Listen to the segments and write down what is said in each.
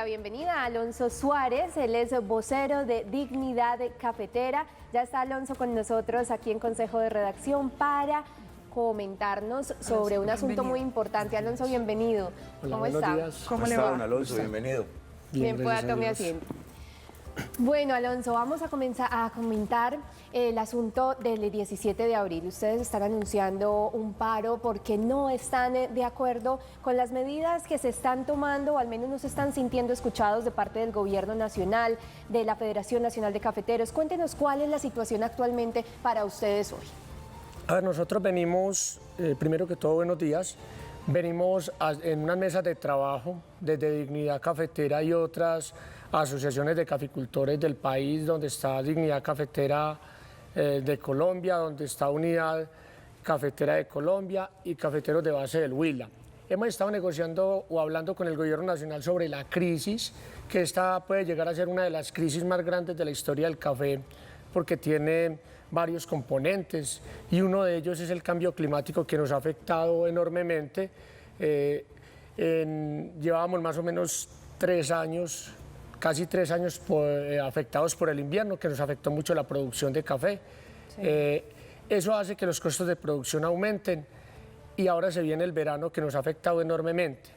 bienvenida a Alonso Suárez, él es vocero de Dignidad Cafetera. Ya está Alonso con nosotros aquí en Consejo de Redacción para comentarnos sobre un asunto muy importante. Alonso, bienvenido. Hola, ¿Cómo buenos está? días. ¿Cómo le va? Don Alonso, bienvenido. Bien, pueda tomar asiento. Bueno, Alonso, vamos a comenzar a comentar el asunto del 17 de abril. Ustedes están anunciando un paro porque no están de acuerdo con las medidas que se están tomando, o al menos no se están sintiendo escuchados de parte del Gobierno Nacional, de la Federación Nacional de Cafeteros. Cuéntenos cuál es la situación actualmente para ustedes hoy. A ver, nosotros venimos, primero que todo, buenos días. Venimos en una mesa de trabajo desde Dignidad Cafetera y otras asociaciones de caficultores del país, donde está Dignidad Cafetera de Colombia, donde está Unidad Cafetera de Colombia y Cafeteros de Base del Huila. Hemos estado negociando o hablando con el Gobierno Nacional sobre la crisis, que esta puede llegar a ser una de las crisis más grandes de la historia del café, porque tiene varios componentes y uno de ellos es el cambio climático, que nos ha afectado enormemente. Llevábamos más o menos 3 años, casi 3 años afectados por el invierno, que nos afectó mucho la producción de café. Sí. Eso hace que los costos de producción aumenten y ahora se viene el verano, que nos ha afectado enormemente.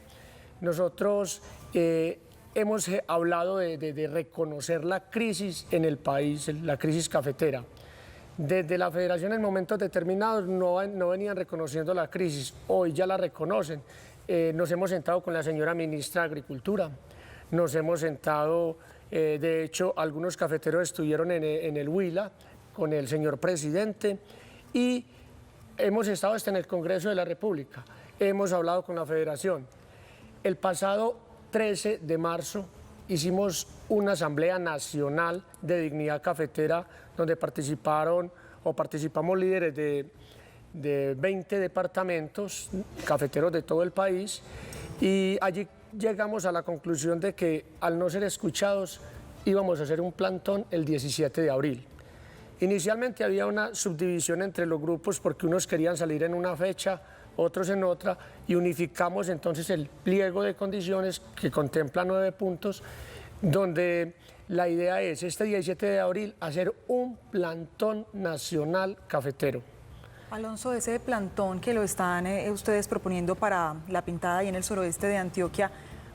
Nosotros hemos hablado de reconocer la crisis en el país, la crisis cafetera. Desde la Federación en momentos determinados no venían reconociendo la crisis, hoy ya la reconocen. Nos hemos sentado con la señora ministra de Agricultura, nos hemos sentado, de hecho algunos cafeteros estuvieron en el Huila con el señor presidente y hemos estado hasta en el Congreso de la República, hemos hablado con la Federación. El pasado 13 de marzo hicimos una asamblea nacional de Dignidad Cafetera donde participamos líderes de 20 departamentos, cafeteros de todo el país, y allí llegamos a la conclusión de que al no ser escuchados íbamos a hacer un plantón el 17 de abril. Inicialmente había una subdivisión entre los grupos porque unos querían salir en una fecha, otros en otra, y unificamos entonces el pliego de condiciones que contempla 9 puntos, donde la idea es este 17 de abril hacer un plantón nacional cafetero. Alonso, ese plantón que lo están ustedes proponiendo para La Pintada y en el suroeste de Antioquia,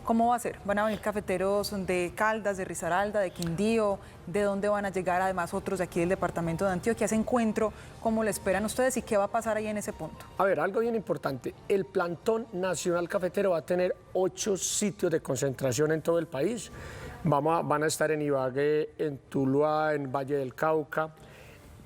¿cómo va a ser? ¿Van a venir cafeteros de Caldas, de Risaralda, de Quindío? ¿De dónde van a llegar además otros de aquí del departamento de Antioquia? Ese encuentro, ¿cómo lo esperan ustedes y qué va a pasar ahí en ese punto? A ver, algo bien importante, el plantón nacional cafetero va a tener 8 sitios de concentración en todo el país. Van a estar en Ibagué, en Tuluá, en Valle del Cauca.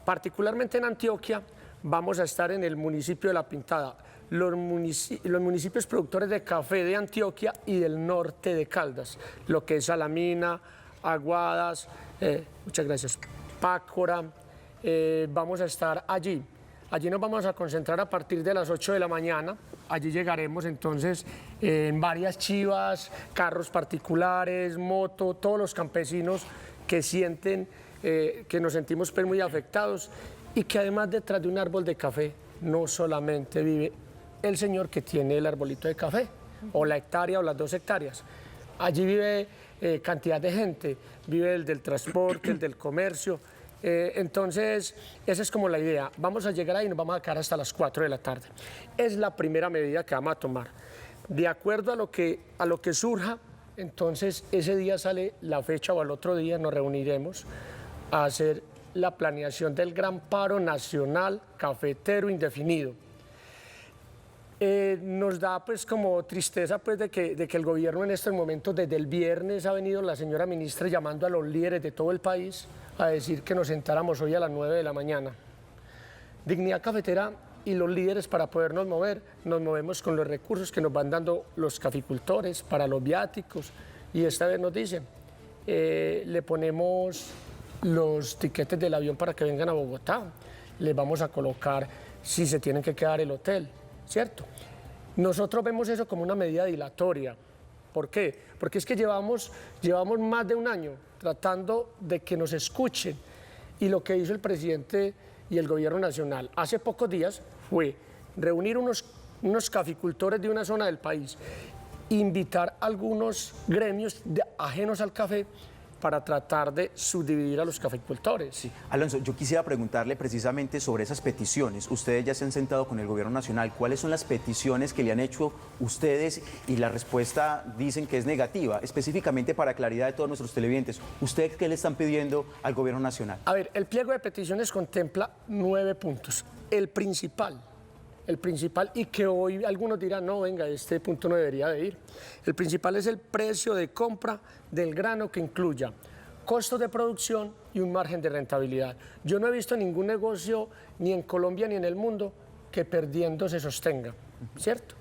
Particularmente en Antioquia vamos a estar en el municipio de La Pintada. Los municipios productores de café de Antioquia y del norte de Caldas, lo que es Salamina, Aguadas, muchas gracias, Pácora, vamos a estar allí. Allí nos vamos a concentrar a partir de las 8 de la mañana, allí llegaremos entonces en varias chivas, carros particulares, moto, todos los campesinos que sienten, que nos sentimos pues muy afectados y que además detrás de un árbol de café no solamente vive el señor que tiene el arbolito de café, o la hectárea o las 2 hectáreas. Allí vive cantidad de gente, vive el del transporte, el del comercio. Entonces, esa es como la idea. Vamos a llegar ahí y nos vamos a quedar hasta las 4 de la tarde. Es la primera medida que vamos a tomar. De acuerdo a lo que surja, entonces ese día sale la fecha o al otro día nos reuniremos a hacer la planeación del gran paro nacional cafetero indefinido. Nos da pues como tristeza pues de que el gobierno en estos momentos, desde el viernes ha venido la señora ministra llamando a los líderes de todo el país a decir que nos sentáramos hoy a las 9 de la mañana. Dignidad Cafetera y los líderes, para podernos mover, nos movemos con los recursos que nos van dando los caficultores para los viáticos, y esta vez nos dicen, le ponemos los tiquetes del avión para que vengan a Bogotá, les vamos a colocar si se tienen que quedar el hotel, ¿cierto? Nosotros vemos eso como una medida dilatoria. ¿Por qué? Porque es que llevamos más de un año tratando de que nos escuchen, y lo que hizo el presidente y el gobierno nacional hace pocos días fue reunir unos caficultores de una zona del país invitar a algunos gremios ajenos al café para tratar de subdividir a los cafeicultores. Sí. Alonso, yo quisiera preguntarle precisamente sobre esas peticiones. Ustedes ya se han sentado con el gobierno nacional. ¿Cuáles son las peticiones que le han hecho ustedes? Y la respuesta dicen que es negativa. Específicamente para claridad de todos nuestros televidentes, ¿ustedes qué le están pidiendo al gobierno nacional? A ver, el pliego de peticiones contempla 9 puntos. El principal, y que hoy algunos dirán, no, venga, este punto no debería de ir. El principal es el precio de compra del grano que incluya costos de producción y un margen de rentabilidad. Yo no he visto ningún negocio, ni en Colombia ni en el mundo, que perdiendo se sostenga, ¿cierto?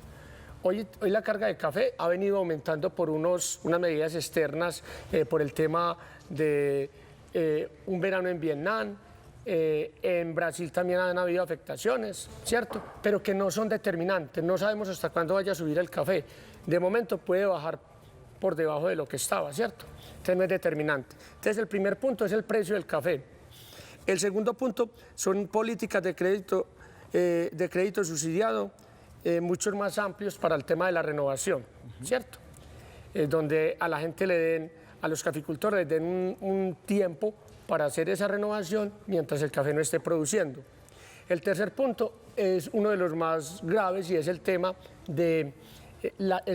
Hoy la carga de café ha venido aumentando por unas medidas externas, por el tema de un verano en Vietnam. En Brasil también han habido afectaciones, ¿cierto? Pero que no son determinantes, no sabemos hasta cuándo vaya a subir el café. De momento puede bajar por debajo de lo que estaba, ¿cierto? Entonces no es determinante. Entonces el primer punto es el precio del café. El segundo punto son políticas de crédito subsidiado, muchos más amplios para el tema de la renovación, ¿cierto? Donde a la gente le den, a los caficultores les den un tiempo para hacer esa renovación mientras el café no esté produciendo. El tercer punto es uno de los más graves y es el tema del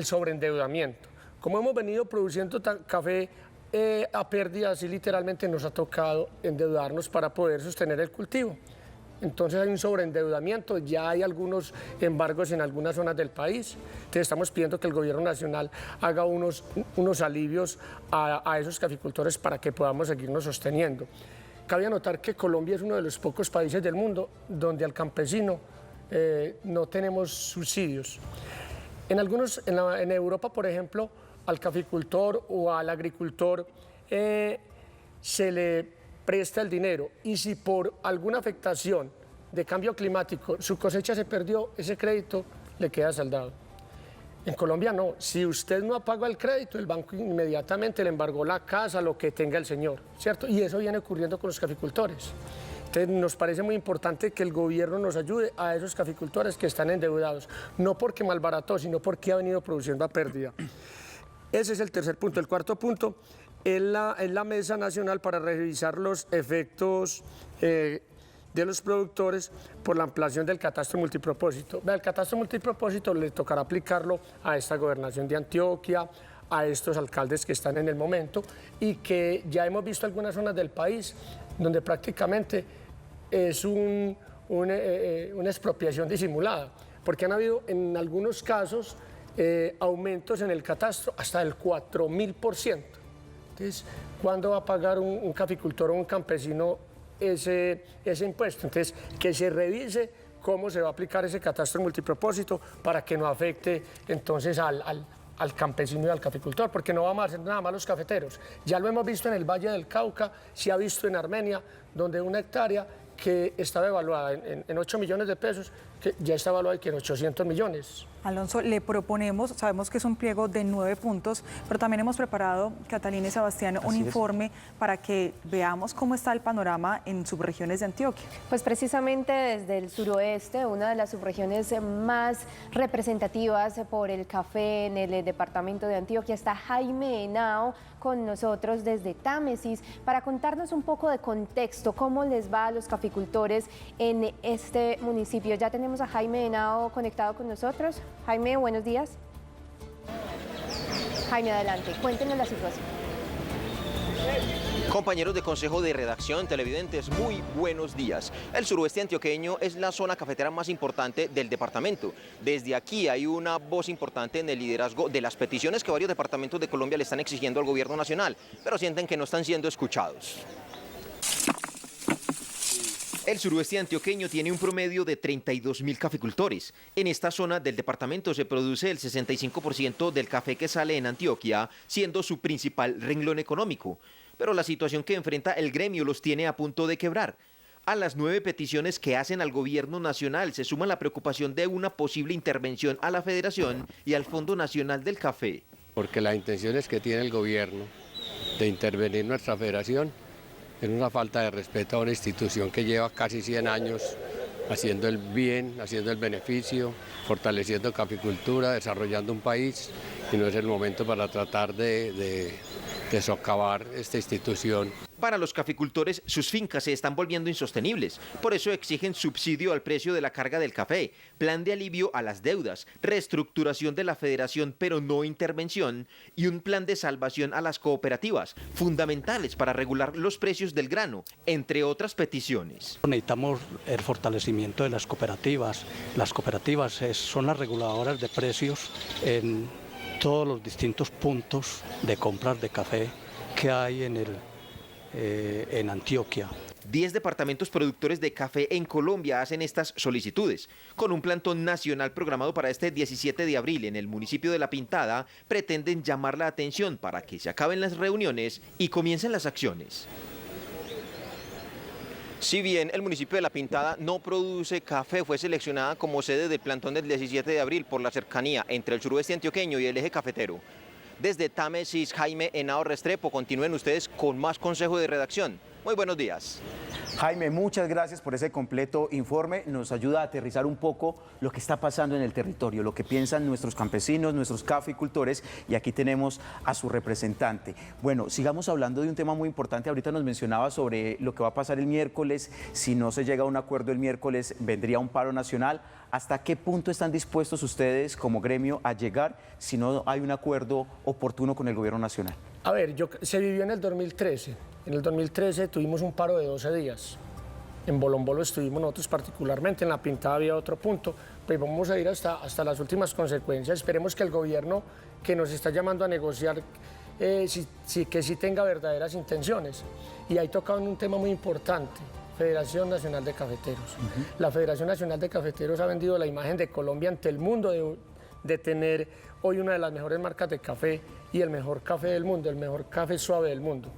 sobreendeudamiento. Como hemos venido produciendo café a pérdida, así literalmente nos ha tocado endeudarnos para poder sostener el cultivo. Entonces hay un sobreendeudamiento, ya hay algunos embargos en algunas zonas del país. Entonces estamos pidiendo que el gobierno nacional haga unos alivios a esos caficultores para que podamos seguirnos sosteniendo. Cabe anotar que Colombia es uno de los pocos países del mundo donde al campesino no tenemos subsidios. En Europa, por ejemplo, al caficultor o al agricultor se le presta el dinero y si por alguna afectación de cambio climático su cosecha se perdió, ese crédito le queda saldado. En Colombia no, si usted no paga el crédito, el banco inmediatamente le embargó la casa, lo que tenga el señor, ¿cierto? Y eso viene ocurriendo con los caficultores. Entonces nos parece muy importante que el gobierno nos ayude a esos caficultores que están endeudados, no porque malbarató, sino porque ha venido produciendo a pérdida. Ese es el tercer punto. El cuarto punto es la Mesa Nacional para revisar los efectos de los productores por la ampliación del catastro multipropósito. El catastro multipropósito le tocará aplicarlo a esta gobernación de Antioquia, a estos alcaldes que están en el momento y que ya hemos visto algunas zonas del país donde prácticamente es una expropiación disimulada, porque han habido en algunos casos aumentos en el catastro hasta del 4000%. Entonces, ¿cuándo va a pagar un caficultor o un campesino ese impuesto? Entonces, que se revise cómo se va a aplicar ese catastro multipropósito para que no afecte entonces al campesino y al caficultor, porque no vamos a hacer nada más los cafeteros. Ya lo hemos visto en el Valle del Cauca, se ha visto en Armenia, donde una hectárea que estaba evaluada en 8 millones de pesos, que ya está evaluada en 800 millones. Alonso, le proponemos, sabemos que es un pliego de 9 puntos, pero también hemos preparado, Catalina y Sebastián, un informe para que veamos cómo está el panorama en subregiones de Antioquia. Pues precisamente desde el suroeste, una de las subregiones más representativas por el café en el departamento de Antioquia, está Jaime Henao con nosotros desde Támesis para contarnos un poco de contexto, cómo les va a los caficultores en este municipio. Ya tenemos a Jaime Henao conectado con nosotros. Jaime, buenos días. Jaime, adelante, cuéntenos la situación. Compañeros de Consejo de Redacción, televidentes, muy buenos días. El suroeste antioqueño es la zona cafetera más importante del departamento. Desde aquí hay una voz importante en el liderazgo de las peticiones que varios departamentos de Colombia le están exigiendo al gobierno nacional, pero sienten que no están siendo escuchados. El suroeste antioqueño tiene un promedio de 32.000 caficultores. En esta zona del departamento se produce el 65% del café que sale en Antioquia, siendo su principal renglón económico. Pero la situación que enfrenta el gremio los tiene a punto de quebrar. A las 9 peticiones que hacen al gobierno nacional se suma la preocupación de una posible intervención a la Federación y al Fondo Nacional del Café. Porque las intenciones que tiene el gobierno de intervenir nuestra federación es una falta de respeto a una institución que lleva casi 100 años haciendo el bien, haciendo el beneficio, fortaleciendo caficultura, desarrollando un país y no es el momento para tratar de socavar esta institución. Para los caficultores, sus fincas se están volviendo insostenibles. Por eso exigen subsidio al precio de la carga del café, plan de alivio a las deudas, reestructuración de la federación pero no intervención y un plan de salvación a las cooperativas, fundamentales para regular los precios del grano, entre otras peticiones. Necesitamos el fortalecimiento de las cooperativas. Las cooperativas son las reguladoras de precios en todos los distintos puntos de compras de café que hay en Antioquia. 10 departamentos productores de café en Colombia hacen estas solicitudes. Con un plantón nacional programado para este 17 de abril en el municipio de La Pintada, pretenden llamar la atención para que se acaben las reuniones y comiencen las acciones. Si bien el municipio de La Pintada no produce café, fue seleccionada como sede del plantón del 17 de abril por la cercanía entre el suroeste antioqueño y el eje cafetero. Desde Támesis, Jaime Henao Restrepo, continúen ustedes con más consejo de redacción. Muy buenos días. Jaime, muchas gracias por ese completo informe. Nos ayuda a aterrizar un poco lo que está pasando en el territorio, lo que piensan nuestros campesinos, nuestros caficultores, y aquí tenemos a su representante. Bueno, sigamos hablando de un tema muy importante. Ahorita nos mencionaba sobre lo que va a pasar el miércoles. Si no se llega a un acuerdo el miércoles, vendría un paro nacional. ¿Hasta qué punto están dispuestos ustedes como gremio a llegar si no hay un acuerdo oportuno con el gobierno nacional? A ver, se vivió en el 2013. En el 2013 tuvimos un paro de 12 días. En Bolombolo estuvimos nosotros particularmente, en La Pintada había otro punto. Pues vamos a ir hasta las últimas consecuencias. Esperemos que el gobierno que nos está llamando a negociar que sí tenga verdaderas intenciones. Y ahí tocaban un tema muy importante. Federación Nacional de Cafeteros. La Federación Nacional de Cafeteros ha vendido la imagen de Colombia ante el mundo de tener hoy una de las mejores marcas de café y el mejor café del mundo, el mejor café suave del mundo.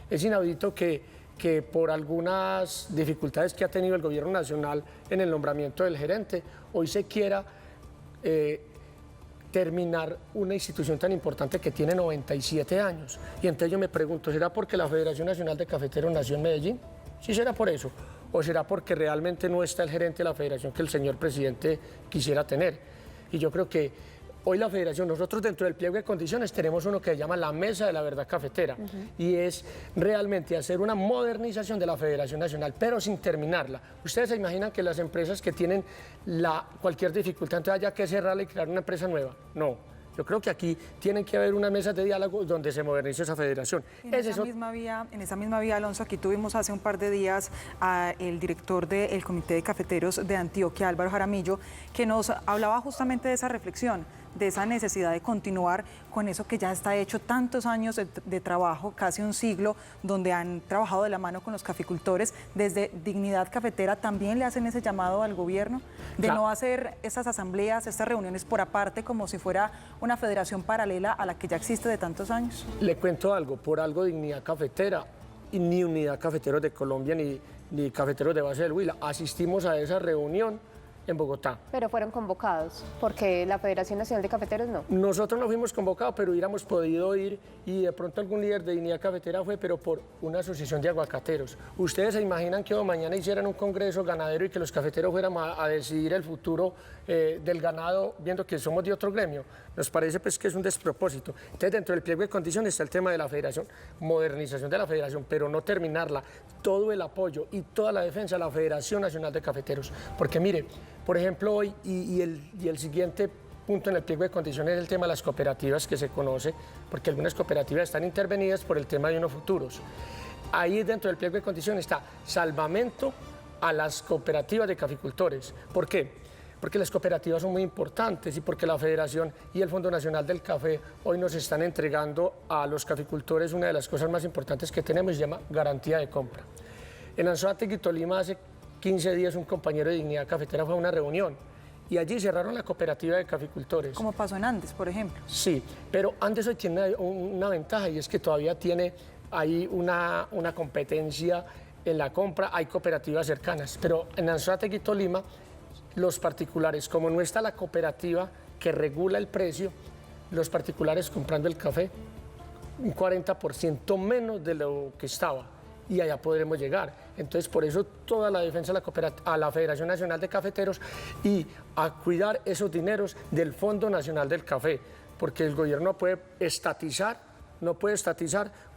Es inaudito que por algunas dificultades que ha tenido el gobierno nacional en el nombramiento del gerente, hoy se quiera terminar una institución tan importante que tiene 97 años. Y entonces yo me pregunto, ¿será porque la Federación Nacional de Cafeteros nació en Medellín? ¿Sí será por eso? ¿O será porque realmente no está el gerente de la federación que el señor presidente quisiera tener? Y yo creo que hoy la federación, nosotros dentro del pliego de condiciones tenemos uno que se llama la Mesa de la Verdad Cafetera, y es realmente hacer una modernización de la Federación Nacional, pero sin terminarla. Ustedes se imaginan que las empresas que tienen cualquier dificultad, entonces haya que cerrarla y crear una empresa nueva. No. Yo creo que aquí tienen que haber una mesa de diálogo donde se modernice esa federación. En esa misma vía, Alonso, aquí tuvimos hace un par de días al director del Comité de Cafeteros de Antioquia, Álvaro Jaramillo, que nos hablaba justamente de esa reflexión, de esa necesidad de continuar con eso que ya está hecho, tantos años de trabajo, casi un siglo, donde han trabajado de la mano con los caficultores. Desde Dignidad Cafetera también le hacen ese llamado al gobierno de no hacer esas asambleas, estas reuniones por aparte, como si fuera una federación paralela a la que ya existe de tantos años. Le cuento algo, por algo Dignidad Cafetera y ni Unidad Cafeteros de Colombia ni Cafeteros de Base del Huila asistimos a esa reunión en Bogotá. Pero fueron convocados, porque la Federación Nacional de Cafeteros no. Nosotros no fuimos convocados, pero hubiéramos podido ir, y de pronto algún líder de Dignidad Cafetera fue, pero por una asociación de aguacateros. ¿Ustedes se imaginan que mañana hicieran un congreso ganadero y que los cafeteros fuéramos a decidir el futuro del ganado, viendo que somos de otro gremio? Nos parece pues que es un despropósito. Entonces, dentro del pliego de condiciones está el tema de la federación, modernización de la federación, pero no terminarla, todo el apoyo y toda la defensa a la Federación Nacional de Cafeteros. Porque mire, por ejemplo, hoy y el siguiente punto en el pliego de condiciones es el tema de las cooperativas, que se conoce, porque algunas cooperativas están intervenidas por el tema de unos futuros. Ahí dentro del pliego de condiciones está salvamento a las cooperativas de caficultores. ¿Por qué? Porque las cooperativas son muy importantes y porque la Federación y el Fondo Nacional del Café hoy nos están entregando a los caficultores una de las cosas más importantes que tenemos, se llama garantía de compra. En Anzoátegui, Tolima, hace 15 días un compañero de Dignidad Cafetera fue a una reunión y allí cerraron la cooperativa de caficultores. Como pasó en Andes, por ejemplo. Sí, pero Andes hoy tiene una ventaja, y es que todavía tiene ahí una competencia en la compra, hay cooperativas cercanas, pero en Anzoátegui, Tolima, los particulares, como no está la cooperativa que regula el precio, los particulares comprando el café un 40% menos de lo que estaba, y allá podremos llegar. Entonces, por eso toda la defensa a la Federación Nacional de Cafeteros y a cuidar esos dineros del Fondo Nacional del Café. porque el gobierno no puede estatizar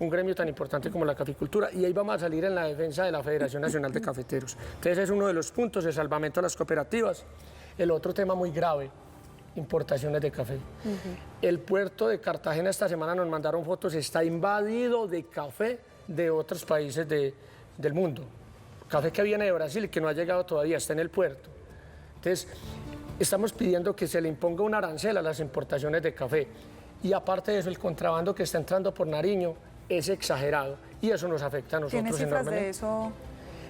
un gremio tan importante como la caficultura, y ahí vamos a salir en la defensa de la Federación Nacional de Cafeteros. Entonces es uno de los puntos de salvamento a las cooperativas. El otro tema muy grave, importaciones de café. El puerto de Cartagena esta semana nos mandaron fotos, está invadido de café de otros países del mundo. Café que viene de Brasil y que no ha llegado todavía, está en el puerto. Entonces, estamos pidiendo que se le imponga un arancel a las importaciones de café. Y aparte de eso, el contrabando que está entrando por Nariño es exagerado y eso nos afecta a nosotros ¿Tiene cifras enormemente. de eso?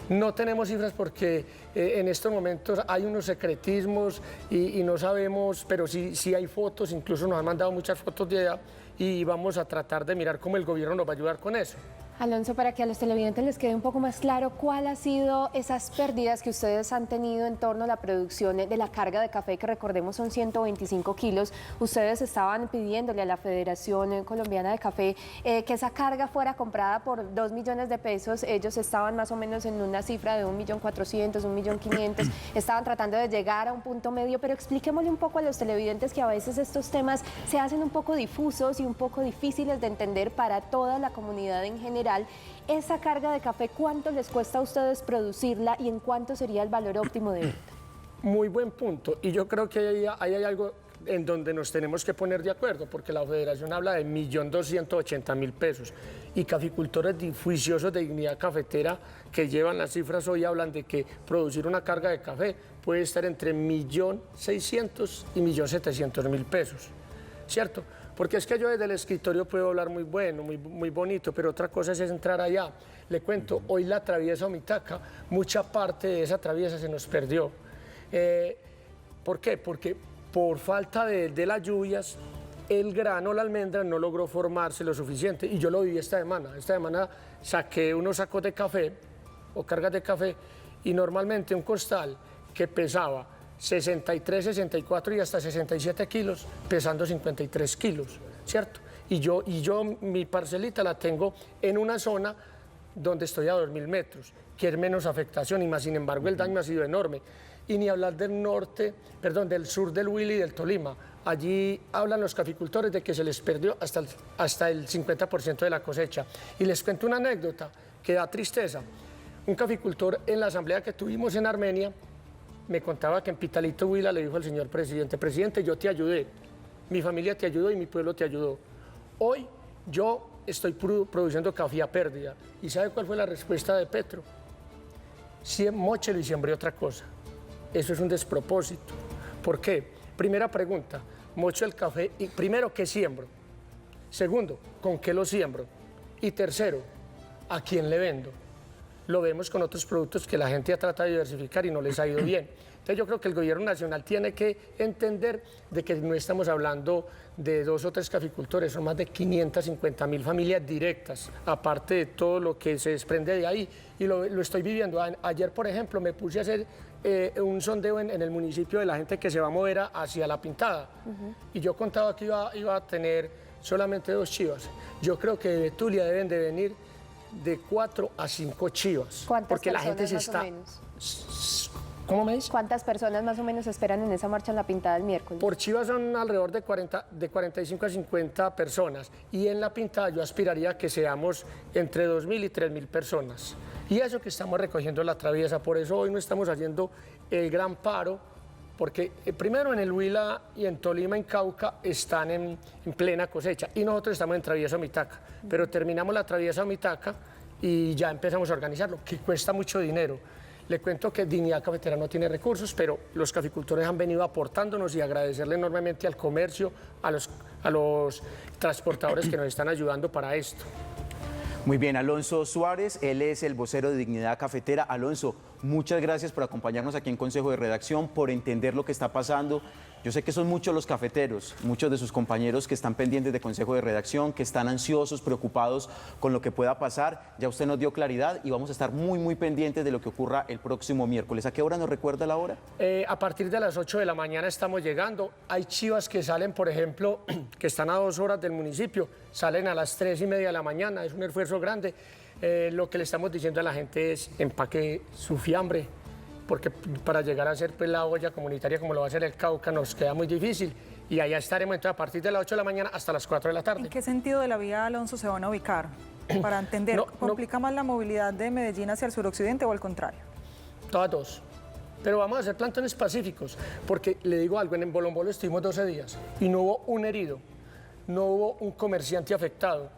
No tenemos cifras porque en estos momentos hay unos secretismos y no sabemos, pero sí hay fotos, incluso nos han mandado muchas fotos de allá y vamos a tratar de mirar cómo el gobierno nos va a ayudar con eso. Alonso, para que a los televidentes les quede un poco más claro, ¿cuál ha sido esas pérdidas que ustedes han tenido en torno a la producción de la carga de café, que recordemos son 125 kilos? Ustedes estaban pidiéndole a la Federación Colombiana de Café que esa carga fuera comprada por 2 millones de pesos. Ellos estaban más o menos en una cifra de 1.400.000, 1.500.000. Estaban tratando de llegar a un punto medio, pero expliquémosle un poco a los televidentes que a veces estos temas se hacen un poco difusos y un poco difíciles de entender para toda la comunidad en general. Esa carga de café, ¿cuánto les cuesta a ustedes producirla y en cuánto sería el valor óptimo de venta? Muy buen punto, y yo creo que ahí hay algo en donde nos tenemos que poner de acuerdo, porque la Federación habla de 1.280.000 pesos y caficultores juiciosos de Dignidad Cafetera que llevan las cifras hoy hablan de que producir una carga de café puede estar entre 1.600.000 y 1.700.000 pesos, ¿cierto? Porque es que yo desde el escritorio puedo hablar muy bueno, muy bonito, pero otra cosa es entrar allá. Le cuento, hoy la traviesa Omitaca, mucha parte de esa traviesa se nos perdió. ¿Por qué? Porque por falta de las lluvias, el grano, la almendra, no logró formarse lo suficiente. Y yo lo viví esta semana. Esta semana saqué unos sacos de café o cargas de café y normalmente un costal que pesaba 63, 64 y hasta 67 kilos, pesando 53 kilos, ¿cierto? Y yo mi parcelita la tengo en una zona donde estoy a 2.000 metros, que es menos afectación y más, sin embargo, el daño ha sido enorme. Y ni hablar del sur del Huila y del Tolima. Allí hablan los caficultores de que se les perdió hasta el 50% de la cosecha. Y les cuento una anécdota que da tristeza. Un caficultor en la asamblea que tuvimos en Armenia me contaba que en Pitalito, Huila, le dijo al señor presidente: presidente, yo te ayudé, mi familia te ayudó y mi pueblo te ayudó. Hoy yo estoy produciendo café a pérdida. ¿Y sabe cuál fue la respuesta de Petro? Móchelo y siembre otra cosa. Eso es un despropósito. ¿Por qué? Primera pregunta, mocho el café y primero, ¿qué siembro? Segundo, ¿con qué lo siembro? Y tercero, ¿a quién le vendo? Lo vemos con otros productos que la gente ha tratado de diversificar y no les ha ido bien. Entonces yo creo que el gobierno nacional tiene que entender de que no estamos hablando de 2 o 3 caficultores, son más de 550.000 familias directas, aparte de todo lo que se desprende de ahí, y lo estoy viviendo. Ayer, por ejemplo, me puse a hacer un sondeo en el municipio de la gente que se va a mover hacia La Pintada, y yo contaba que iba a tener solamente 2 chivas. Yo creo que de Betulia deben de venir de 4 a 5 chivas. ¿Cuántas porque la personas gente se más está... o menos? ¿Cómo me dice? ¿Cuántas personas más o menos esperan en esa marcha en La Pintada el miércoles? Por chivas son alrededor de 45 a 50 personas y en La Pintada yo aspiraría a que seamos entre 2.000 y 3.000 personas. Y eso que estamos recogiendo la traviesa, por eso hoy no estamos haciendo el gran paro, porque primero en el Huila y en Tolima, en Cauca, están en plena cosecha y nosotros estamos en traviesa Omitaca, pero terminamos la traviesa Omitaca y ya empezamos a organizarlo, que cuesta mucho dinero. Le cuento que Dignidad Cafetera no tiene recursos, pero los caficultores han venido aportándonos y agradecerle enormemente al comercio, a los transportadores que nos están ayudando para esto. Muy bien, Alonso Suárez, él es el vocero de Dignidad Cafetera. Alonso, muchas gracias por acompañarnos aquí en Consejo de Redacción, por entender lo que está pasando. Yo sé que son muchos los cafeteros, muchos de sus compañeros que están pendientes de Consejo de Redacción, que están ansiosos, preocupados con lo que pueda pasar. Ya usted nos dio claridad y vamos a estar muy pendientes de lo que ocurra el próximo miércoles. ¿A qué hora nos recuerda la hora? A partir de las 8 de la mañana estamos llegando. Hay chivas que salen, por ejemplo, que están a 2 horas del municipio, salen a las 3:30 de la mañana, es un esfuerzo grande. Lo que le estamos diciendo a la gente es empaque su fiambre, porque para llegar a hacer pues, la olla comunitaria como lo va a hacer el Cauca nos queda muy difícil y allá estaremos entonces a partir de las 8 de la mañana hasta las 4 de la tarde. ¿En qué sentido de la vía, Alonso, se van a ubicar? Para entender, No, ¿complica más la movilidad de Medellín hacia el suroccidente o al contrario? Todas dos. Pero vamos a hacer plantones pacíficos, porque le digo algo, en Bolombolo estuvimos 12 días y no hubo un herido, no hubo un comerciante afectado,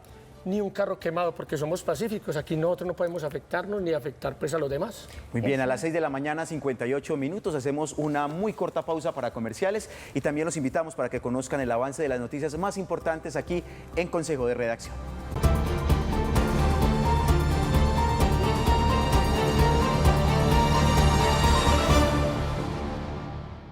ni un carro quemado, porque somos pacíficos. Aquí nosotros no podemos afectarnos ni afectar pues a los demás. Muy bien, a las 6 de la mañana, 58 minutos, hacemos una muy corta pausa para comerciales y también los invitamos para que conozcan el avance de las noticias más importantes aquí en Consejo de Redacción.